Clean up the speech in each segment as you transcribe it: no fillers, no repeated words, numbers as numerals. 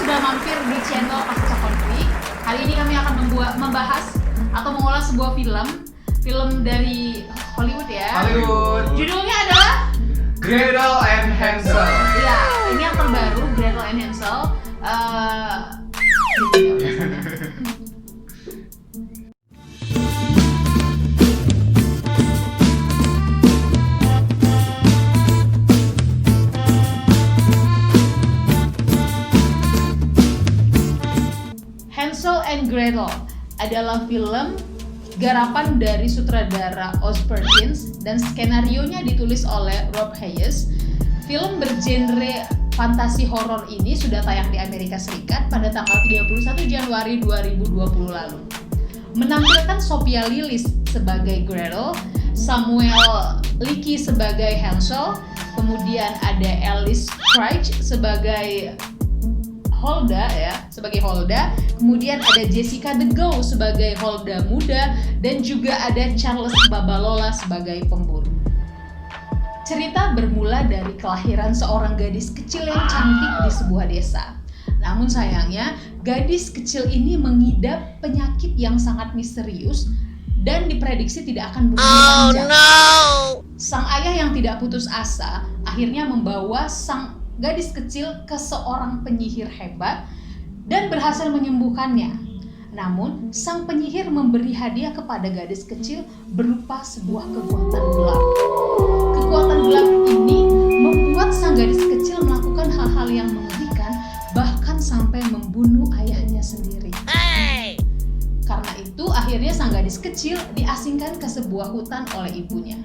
sudah mampir di channel Pasca Konflik. Hari ini kami akan membahas atau mengulas sebuah film dari Hollywood ya. Hollywood. Judulnya adalah Gretel and Hansel. Ya, ini yang terbaru, Gretel and Hansel. Hansel and Gretel adalah film garapan dari sutradara Oz Perkins dan skenarionya ditulis oleh Rob Hayes. Film bergenre fantasi horor ini sudah tayang di Amerika Serikat pada tanggal 31 Januari 2020 lalu. Menampilkan Sophia Lillis sebagai Gretel, Samuel Licky sebagai Hansel, kemudian ada Alice Craig sebagai Holda, kemudian ada Jessica De Gaulle sebagai Holda muda, dan juga ada Charles Babalola sebagai pemburu. Cerita bermula dari kelahiran seorang gadis kecil yang cantik di sebuah desa. Namun sayangnya, gadis kecil ini mengidap penyakit yang sangat misterius dan diprediksi tidak akan berumur panjang. Sang ayah yang tidak putus asa akhirnya membawa sang gadis kecil ke seorang penyihir hebat dan berhasil menyembuhkannya. Namun, sang penyihir memberi hadiah kepada gadis kecil berupa sebuah kekuatan gelap. Kekuatan gelap ini membuat sang gadis kecil melakukan hal-hal yang mengerikan, bahkan sampai membunuh ayahnya sendiri. Karena itu, akhirnya sang gadis kecil diasingkan ke sebuah hutan oleh ibunya.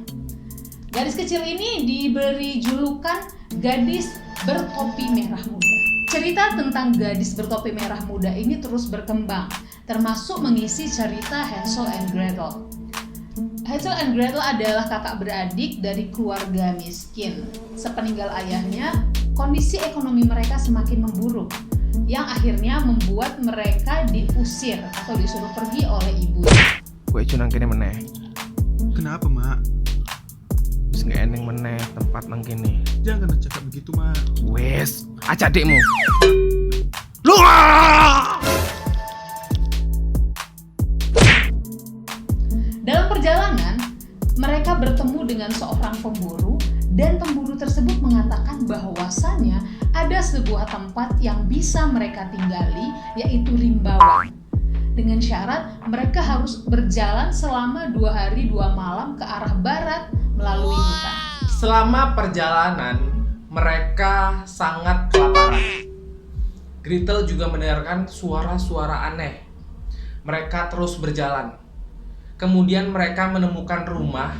Gadis kecil ini diberi julukan gadis bertopi merah muda. Cerita tentang gadis bertopi merah muda ini terus berkembang, termasuk mengisi cerita Hansel and Gretel. Hansel and Gretel adalah kakak beradik dari keluarga miskin. Sepeninggal ayahnya, kondisi ekonomi mereka semakin memburuk, yang akhirnya membuat mereka diusir atau disuruh pergi oleh ibunya. Gue cunang kene meneh. Kenapa, Mak? Wis nggak eneng meneh tempat nang kene. Jangan cakap begitu, Mak. Wes, aja adikmu. Lu. Dalam perjalanan, mereka bertemu dengan seorang pemburu dan pemburu tersebut mengatakan bahwasannya ada sebuah tempat yang bisa mereka tinggali, yaitu Rimbawan. Dengan syarat mereka harus berjalan selama 2 hari 2 malam ke arah barat melalui hutan. Selama perjalanan, mereka sangat kelaparan. Gretel juga mendengarkan suara-suara aneh. Mereka terus berjalan. Kemudian mereka menemukan rumah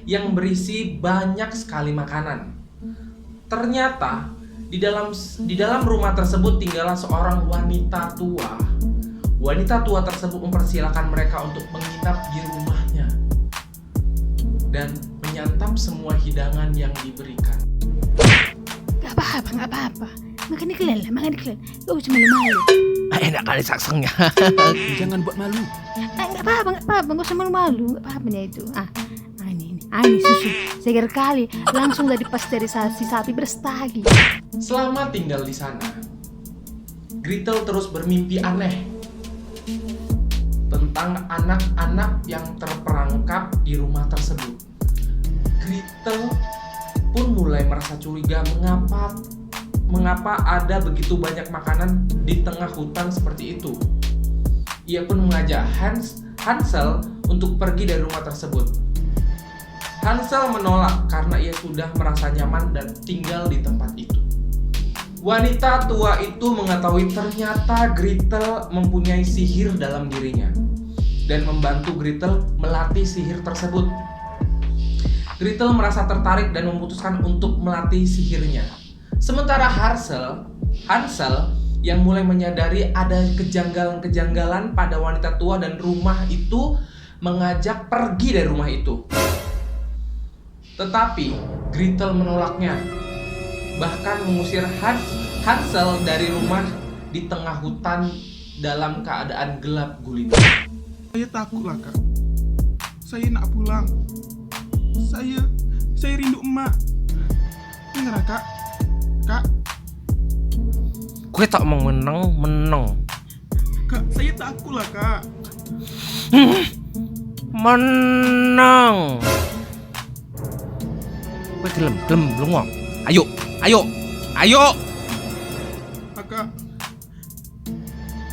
yang berisi banyak sekali makanan. Ternyata di dalam rumah tersebut tinggallah seorang wanita tua. Wanita tua tersebut mempersilahkan mereka untuk menginap di rumahnya dan menyantap semua hidangan yang diberikan. Gak apa-apa. Makan dikeliling. Gak usah malu-malu. Enak kali saksengnya. Jangan buat malu. Gak apa-apa. Gak usah malu-malu. Gak apa-apanya itu. Ini susu. Segar kali. Langsung dari pasteurisasi sapi berstagi. Selama tinggal di sana, Gretel terus bermimpi aneh tentang anak-anak yang terperangkap di rumah tersebut. Gretel pun mulai merasa curiga mengapa ada begitu banyak makanan di tengah hutan seperti itu. Ia pun mengajak Hansel untuk pergi dari rumah tersebut. Hansel menolak karena ia sudah merasa nyaman dan tinggal di tempat itu. Wanita tua itu mengetahui ternyata Gretel mempunyai sihir dalam dirinya dan membantu Gretel melatih sihir tersebut. Gretel merasa tertarik dan memutuskan untuk melatih sihirnya. Sementara Hansel yang mulai menyadari ada kejanggalan-kejanggalan pada wanita tua dan rumah itu mengajak pergi dari rumah itu. Tetapi Gretel menolaknya, bahkan mengusir Hansel dari rumah di tengah hutan dalam keadaan gelap gulita. Saya takutlah, Kak. Saya nak pulang. Saya rindu emak. Dengar, Kak. Gue tak mau menang. Kak, saya takut lah kak. Menang. Gue gelem lungo. Ayo.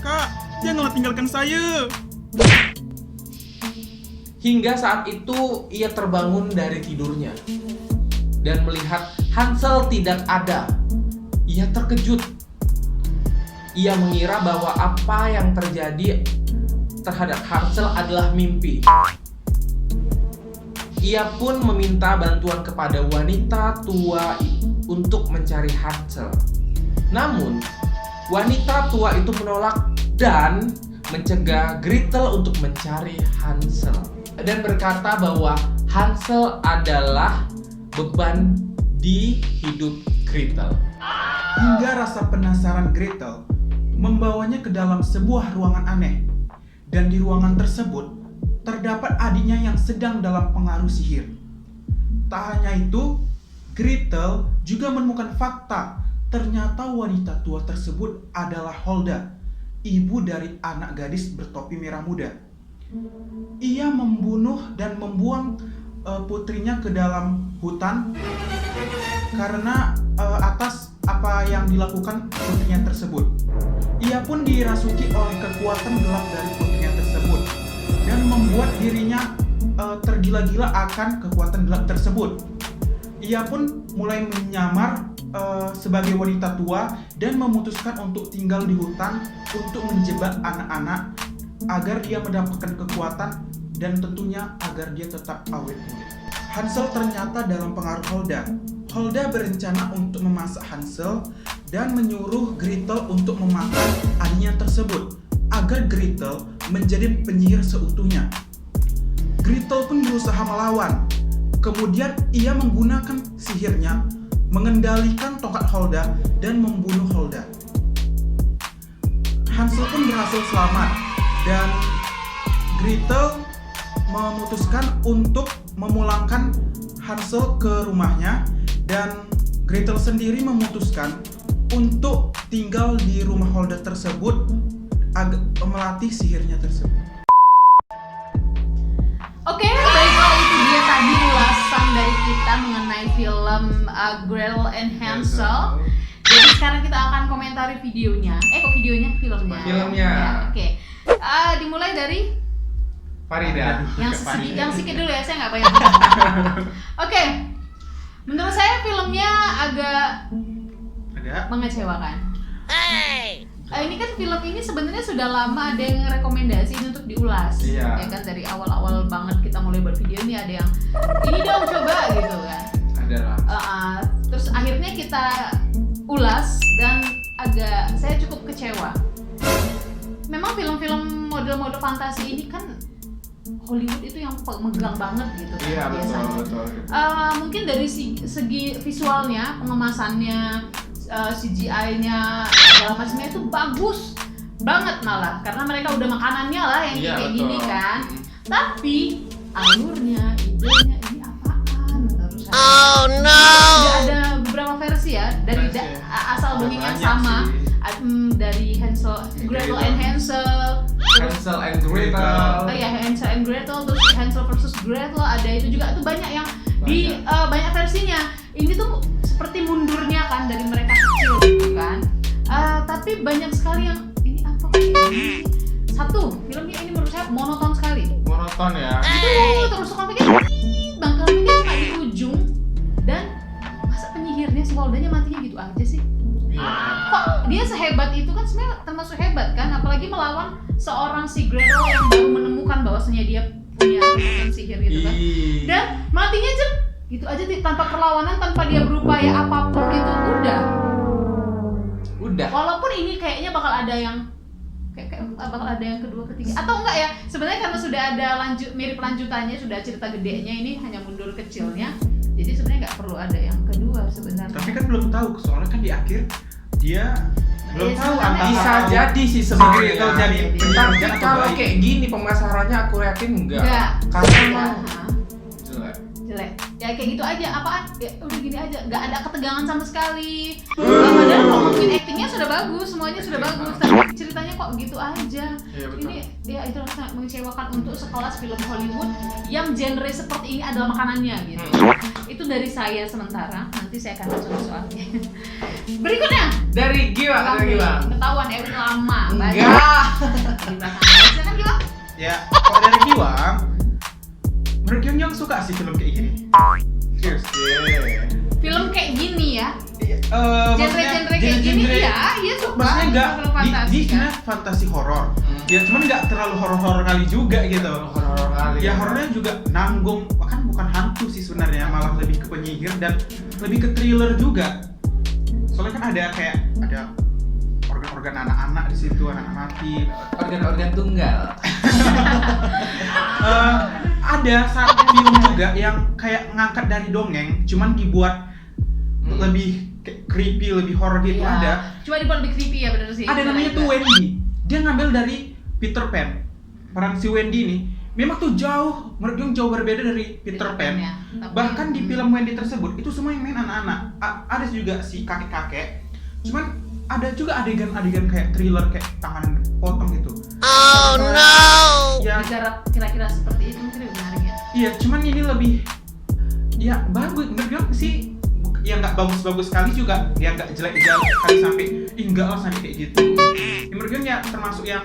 Kak, janganlah tinggalkan saya. Hingga saat itu ia terbangun dari tidurnya dan melihat Hansel tidak ada. Ia terkejut. Ia mengira bahwa apa yang terjadi terhadap Hansel adalah mimpi. Ia pun meminta bantuan kepada wanita tua untuk mencari Hansel. Namun, wanita tua itu menolak dan mencegah Gretel untuk mencari Hansel dan berkata bahwa Hansel adalah beban di hidup Gretel. Hingga rasa penasaran Gretel membawanya ke dalam sebuah ruangan aneh. Dan di ruangan tersebut terdapat adiknya yang sedang dalam pengaruh sihir. Tak hanya itu, Gretel juga menemukan fakta ternyata wanita tua tersebut adalah Holda, ibu dari anak gadis bertopi merah muda. Ia membunuh dan membuang putrinya ke dalam hutan karena atas apa yang dilakukan putrinya tersebut. Ia pun dirasuki oleh kekuatan gelap dari putrinya tersebut dan membuat dirinya tergila-gila akan kekuatan gelap tersebut. Ia pun mulai menyamar sebagai wanita tua dan memutuskan untuk tinggal di hutan untuk menjebak anak-anak agar dia mendapatkan kekuatan dan tentunya agar dia tetap awet muda. Hansel ternyata dalam pengaruh Holda. Holda berencana untuk memasak Hansel dan menyuruh Gretel untuk memakan adiknya tersebut agar Gretel menjadi penyihir seutuhnya. Gretel pun berusaha melawan. Kemudian ia menggunakan sihirnya mengendalikan tongkat Holda dan membunuh Holda. Hansel pun berhasil selamat dan Gretel memutuskan untuk memulangkan Hansel ke rumahnya dan Gretel sendiri memutuskan untuk tinggal di rumah Holda tersebut agar melatih sihirnya tersebut. Oke, baiklah itu dia tadi ulasan dari kita mengenai film Gretel and Hansel. Jadi sekarang kita akan komentari videonya. Kok videonya? Filmnya. Filmnya. Ya, oke. Dimulai dari Farida. yang sedikit dulu ya, saya nggak banyak. Oke. Menurut saya filmnya agak mengecewakan. Ini kan film ini sebenarnya sudah lama ada yang rekomendasiin untuk diulas. Iya. Ya kan dari awal-awal banget kita mulai buat video ini ada yang ini dong coba gitu kan. Adalah. Terus akhirnya kita ulas dan saya cukup kecewa. Memang film-film model-model fantasi ini kan Hollywood itu yang megang banget gitu kan, Iya, biasanya. betul. Mungkin dari segi visualnya, pengemasannya, CGI-nya, segala macamnya itu bagus banget malah karena mereka udah makanannya lah yang Iya, kayak betul. gini kan. Tapi alurnya, idenya ini apaan menurut saya? Oh no. Ada beberapa versi ya dari asal dongeng yang sama. Dari Gretel and Hansel, Hansel and Gretel. Hansel and Gretel, terus Hansel versus Gretel ada itu juga tuh banyak yang di banyak versinya. Ini tuh seperti mundurnya kan dari mereka kecil gitu kan. Tapi banyak sekali yang ini apa ini? Satu, filmnya ini menurut saya monoton sekali. Monoton ya. Itu terus konfliknya bangkal ini cuma di ujung dan masa penyihirnya si Holdanya matinya gitu aja sih. Iya. Kok dia sehebat itu kan sebenarnya termasuk hebat kan, apalagi melawan seorang si Gretel yang baru menemukan bahwasanya dia punya kekuatan sihir gitu kan. Dan matinya gitu aja tanpa perlawanan, tanpa dia berupaya apapun gitu udah. Walaupun ini kayaknya bakal ada yang bakal ada yang kedua ketiga atau enggak ya, sebenarnya karena sudah ada mirip lanjutannya, sudah cerita gedenya, ini hanya mundur kecilnya, jadi sebenarnya nggak perlu ada yang kedua sebenarnya. Tapi kan belum tahu, soalnya kan di akhir dia belum tahu sebenarnya antara Bisa jadi sih Gretel sebenarnya. jadi Tapi penyiar atau kalau baik. kayak gini pemasarannya aku yakin enggak. Enggak. Karena Iya, emang jelek. ya kayak gitu aja, apaan ya udah gini aja, nggak ada ketegangan sama sekali. Padahal kalau ngomongin actingnya sudah bagus, semuanya sudah bagus, tapi ceritanya kok gitu aja. Iya, betul. Ini ya itu sangat mengecewakan untuk sekelas film Hollywood yang genre seperti ini adalah makanannya gitu. Itu dari saya sementara, nanti saya akan masuk ke soalnya. Berikutnya Dari Giwa, ketahuan Ewin lama enggak. di belakang. Silakan Giwa. Ya, kalau dari Giwang, menurut Giwang suka sih film kayak gini. Cheers. Film kayak gini ya, Maksudnya genre kayak gini iya suka. Maksudnya enggak film fantasi di kan. fantasi horor. Ya cuman enggak terlalu horor-horor kali juga gitu. Horor kali. Ya horornya juga nanggung, bahkan bukan hantu sih sebenarnya, malah lebih ke penyihir dan lebih ke thriller juga. Soalnya kan ada organ-organ anak-anak di situ, anak mati. Organ-organ tunggal. Ada satu film juga yang kayak ngangkat dari dongeng, cuman dibuat lebih kayak creepy, lebih horror gitu. Iya. Ada. Cuma dibuat lebih creepy ya bener sih. Ada namanya tuh Wendy. Dia ngambil dari Peter Pan. Peran si Wendy ini memang tuh menurut gue jauh berbeda dari Peter Pan. ya. Tapi- Bahkan di film Wendy tersebut itu semua yang main anak-anak. Ada juga si kakek-kakek. Cuman ada juga adegan-adegan kayak thriller, kayak tangan potong gitu. Oh no. Ya, digarap kira-kira seperti itu mungkin lebih menarik ya. iya, cuman ini lebih ya bagus. Menurut gue sih ya nggak bagus-bagus sekali juga, ya nggak jelek-jelek kali sampai enggak lah sampai kayak gitu. Ya, menurut gue ya termasuk yang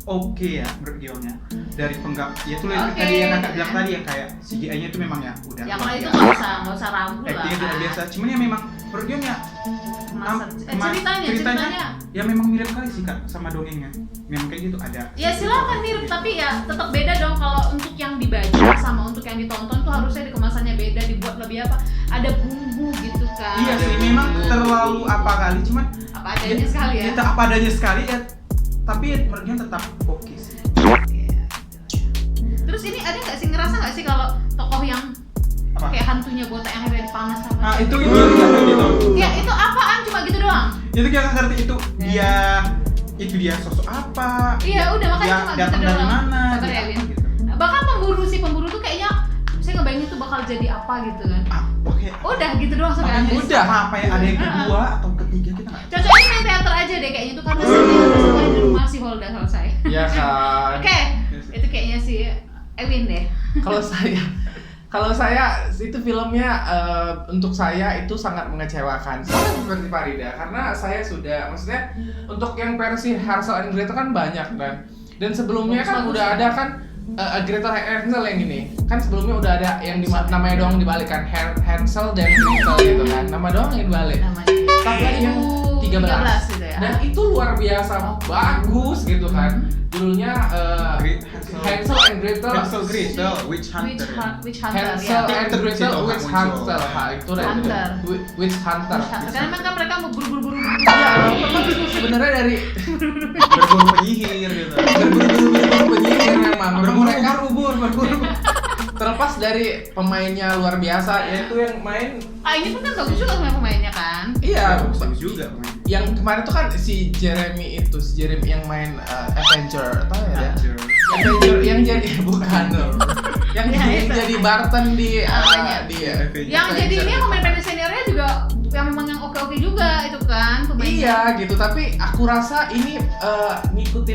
oke ya menurut gue ya. Dari ya itu Oke. tadi yang kakak bilang tadi yang kayak CGI-nya itu memang ya udah Yang luar lain itu biasa. nggak usah ragu lah. Actingnya tidak biasa, cuman ya memang menurut gue ya Ceritanya ya memang mirip kali sih kak sama dongengnya, memang kayak gitu ada. ya silakan mirip, tapi ya tetap beda dong kalau untuk yang dibaca sama untuk yang ditonton tuh harusnya di kemasannya beda, dibuat lebih apa, ada bumbu gitu kan. Iya sih, memang terlalu apa kali, cuman apa adanya sekali ya. kita apa adanya sekali ya, tapi menurut gue tetap oke sih. Oke. Terus ini ada nggak sih, ngerasa nggak sih kalau tokoh yang Apa? kayak hantunya botak yang akhirnya dipanas sama Ah itu dia gitu. ya itu apaan, cuma gitu doang. Itu kita ngerti itu dia sosok apa? Iya udah makanya dia cuma gitu datang dari doang. mana? Sabar dia ya apa Win. gitu. Bahkan pemburu tuh kayaknya saya ngebayangin tuh bakal jadi apa gitu kan. Ah, oke. Udah gitu doang sampai habis. Udah apa ya, ada yang kedua atau ketiga kita nggak. Cocoknya main teater aja deh kayaknya tuh, karena semuanya di rumah si Holda selesai. Iya kan. Oke, itu kayaknya si Ewin deh. Kalau saya itu filmnya untuk saya itu sangat mengecewakan. Sama seperti Farida, karena saya sudah, maksudnya untuk yang versi Hansel and Gretel kan banyak dan sebelumnya kan Bagus. udah ada kan Gretel and Hansel yang ini. Kan sebelumnya udah ada yang namanya doang dibalik kan, Hansel dan Gretel gitu kan. Nama doang yang dibalik. Namanya. Tapi yang 13 gitu ya. dan itu luar biasa bagus gitu kan. Judulnya Hansel and Gretel. Hansel Gretel, Witch Hunter. Witch Hunter Hansel ya. and Gretel Situ Witch muncul. Hunter. Itu dah itu. Hunter. Witch Hunter. Karena memang kan mereka mau buru-buru. Ya, memang sebenarnya dari Berburu penyihir gitu. berburu penyihir memang. Mereka berburu. terlepas dari pemainnya luar biasa, yaitu yang main. Ini pun kan bagus juga sama pemainnya kan. Iya, Bagus juga pemain. yang kemarin tuh kan si Jeremy yang main Avenger, tahu ya? Avenger yang jadi bukan dong. Yang Ya, itu. jadi Barton di Apanya? dia. Yang jadi ini pemain seniornya juga yang memang yang oke-oke juga itu kan pemainnya. Iya gitu, tapi aku rasa ini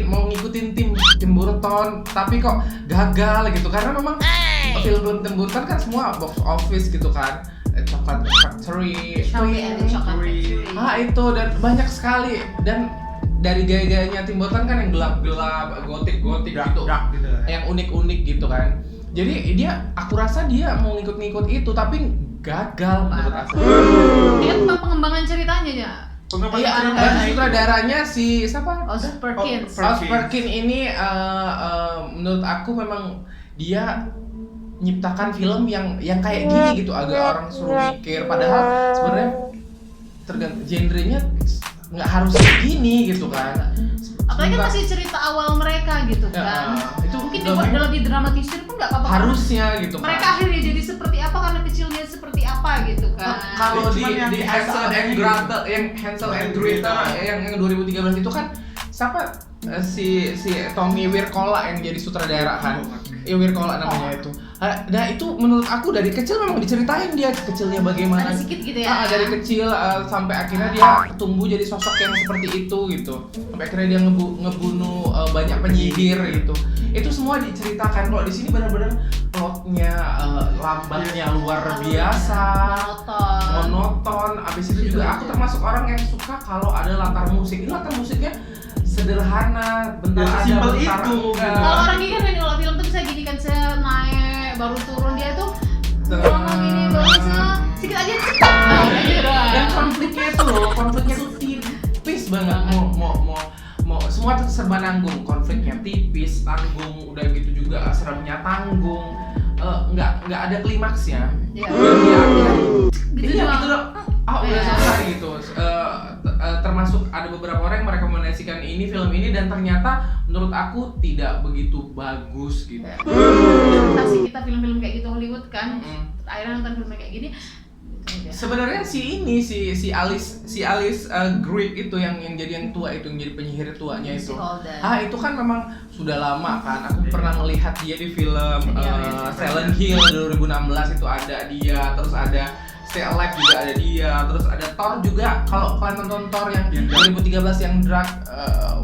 mau ngikutin tim Burton, tapi kok gagal gitu karena memang film-film Tim Burton kan semua box office gitu kan, Chocolate Factory, Charlie and the Chocolate Factory. itu dan banyak sekali, dan dari gaya-gayanya Tim Burton kan yang gelap-gelap, gotik-gotik gitu, Dark gitu. yang unik-unik gitu kan. Jadi aku rasa dia mau ngikut-ngikut itu tapi gagal menurut aku. Dia tentang pengembangan ceritanya ya. Iya, dan sutradaranya si siapa? Oz Perkins. Oz Perkins ini menurut aku memang dia nyiptakan film yang kayak gini gitu, agak orang suruh mikir, padahal sebenarnya tergantung genrenya nggak harus gini gitu kan. Apalagi kan masih cerita awal mereka gitu kan. Itu Mungkin dibuat lebih dramatisir pun nggak apa-apa. harusnya gitu kan. Mereka akhirnya jadi seperti apa karena kecilnya seperti apa gitu kan. Kalau Cuman yang di kita Hansel and alami Gretel, yang Hansel and Gretel yang 2013 itu kan siapa, si Tommy Wirkola yang jadi sutradara kan. Wirkola namanya itu. Nah itu menurut aku dari kecil memang diceritain dia kecilnya bagaimana. Ada sedikit gitu ya. Dari kecil sampai akhirnya dia tumbuh jadi sosok yang seperti itu gitu. Sampai akhirnya dia ngebunuh banyak penyihir gitu. Itu semua diceritakan. Kalau di sini benar-benar plotnya lambatnya luar biasa, monoton. Abis itu juga aku termasuk orang yang suka kalau ada latar musik. Ini latar musiknya sederhana, bentar ada, Simpel bentar itu. enggak. Kalau orang gini kan kalau film tuh bisa gini kan, naik baru turun, dia tuh ngomong gini baru sedikit aja gitu doang. Dan konfliknya tuh tipis banget. Mau semua tuh serba nanggung, konfliknya tipis, tanggung, udah gitu juga seremnya tanggung, nggak ada klimaksnya. Iya. Gitu dong. Udah selesai gitu. Termasuk ada beberapa orang yang merekomendasikan film ini dan ternyata menurut aku tidak begitu bagus gitu. Presentasi kita film-film kayak gitu Hollywood kan, akhirnya nonton film kayak gini. Sebenarnya si Alice Greig itu yang jadi yang tua itu, yang jadi penyihir tuanya itu. Itu kan memang sudah lama kan. Aku pernah melihat dia di film Silent Hill 2016 itu ada dia, terus ada Stay Alive juga ada dia, terus ada Thor juga. Kalau kalian nonton Thor yang 2013 yang Dark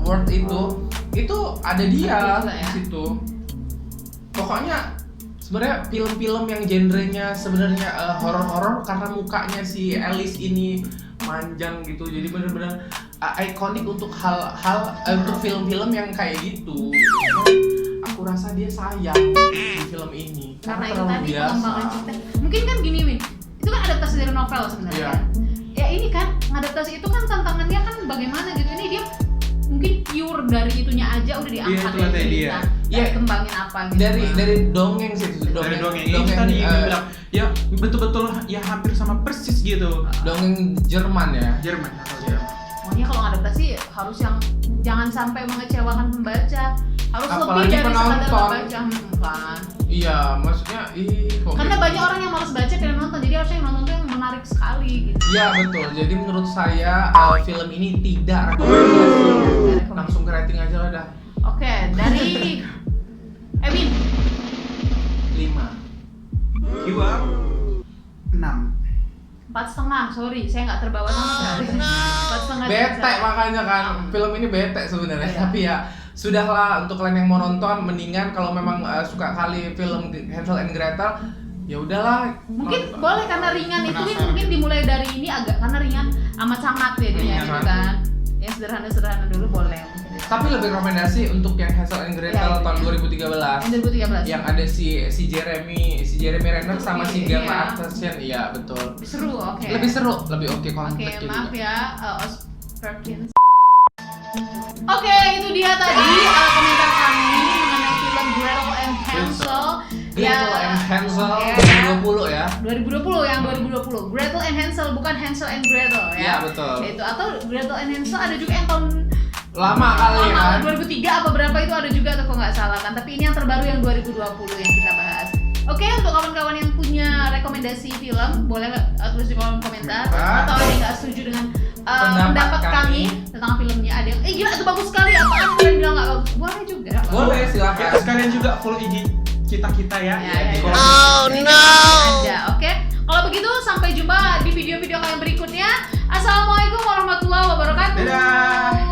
World itu ada dia di situ. Pokoknya sebenarnya film-film yang genrenya sebenarnya horor-horor karena mukanya si Alice ini manjang gitu, jadi benar-benar ikonik untuk untuk film-film yang kayak gitu. Aku rasa dia sayang di film ini Karena itu terlalu tadi biasa. pengembangan cerita. Mungkin kan gini Win, itu kan adaptasi dari novel sebenarnya. Iya. Ya ini kan ngadaptasi itu kan tantangannya kan bagaimana gitu. Ini dia mungkin pure dari itunya aja udah diangkat itu tadi dia. Iya. Kembangin apa gitu. Dari dongeng sih itu, Dari dongeng ini tadi bilang ya betul-betul ya hampir sama persis gitu. dongeng Jerman ya. Jerman atau Jerman. Pokoknya kalau ngadaptasi harus yang jangan sampai mengecewakan pembaca. Harus Apalagi lebih dari sekadar penonton. membaca kan. Iya, maksudnya kok Karena gitu? banyak orang yang malas baca dan nonton, jadi harusnya yang nonton tuh yang menarik sekali gitu. Iya betul. Jadi menurut saya film ini tidak rekomendasi. Langsung ke rating aja lah dah. Oke, dari Evin 5. Gua 6. 4,5, sorry, saya nggak terbawa sama sekali. 4,5. Bete makanya kan. Film ini bete sebenarnya, Iya. tapi ya sudahlah, untuk kalian yang mau nonton mendingan kalau memang suka kali film Hansel and Gretel, ya udahlah. Mungkin nonton. boleh karena ringan itu Penasaran. mungkin dimulai dari ini agak karena ringan amat sangat ya dia Ringan gitu sangat. kan. Yang sederhana-sederhana dulu boleh. Tapi lebih rekomendasi untuk yang Hansel and Gretel Iya, tahun iya. 2013. Yang 2013. Yang ada si Jeremy Renner sama si Iya. Gemma Arterton, iya betul. Seru, oke. Lebih seru, lebih oke Oke, konflik maaf juga. ya, Perkins. Oke, itu dia tadi komentar kami mengenai film Gretel and Hansel. Gretel and Hansel Ya. 2020 ya. 2020 yang 2020. Gretel and Hansel bukan Hansel and Gretel ya. Iya, betul. Itu atau Gretel and Hansel ada juga yang tahun Lama kali ya. 2003 apa berapa itu ada juga atau nggak salah kan. Tapi ini yang terbaru yang 2020 yang kita bahas. Oke, untuk kawan-kawan yang punya rekomendasi film boleh tulis di kolom komentar atau ada yang nggak setuju dengan pendapat kami tentang filmnya. Ada yang gila itu bagus sekali, apaan kalian bilang nggak bagus, boleh juga. Boleh silakan. Sekalian juga follow IG kita ya. Ya, di ya, kolom ya. deskripsi. Aja, oke. Kalau begitu sampai jumpa di video-video kalian berikutnya. Assalamualaikum warahmatullahi wabarakatuh. Dadah.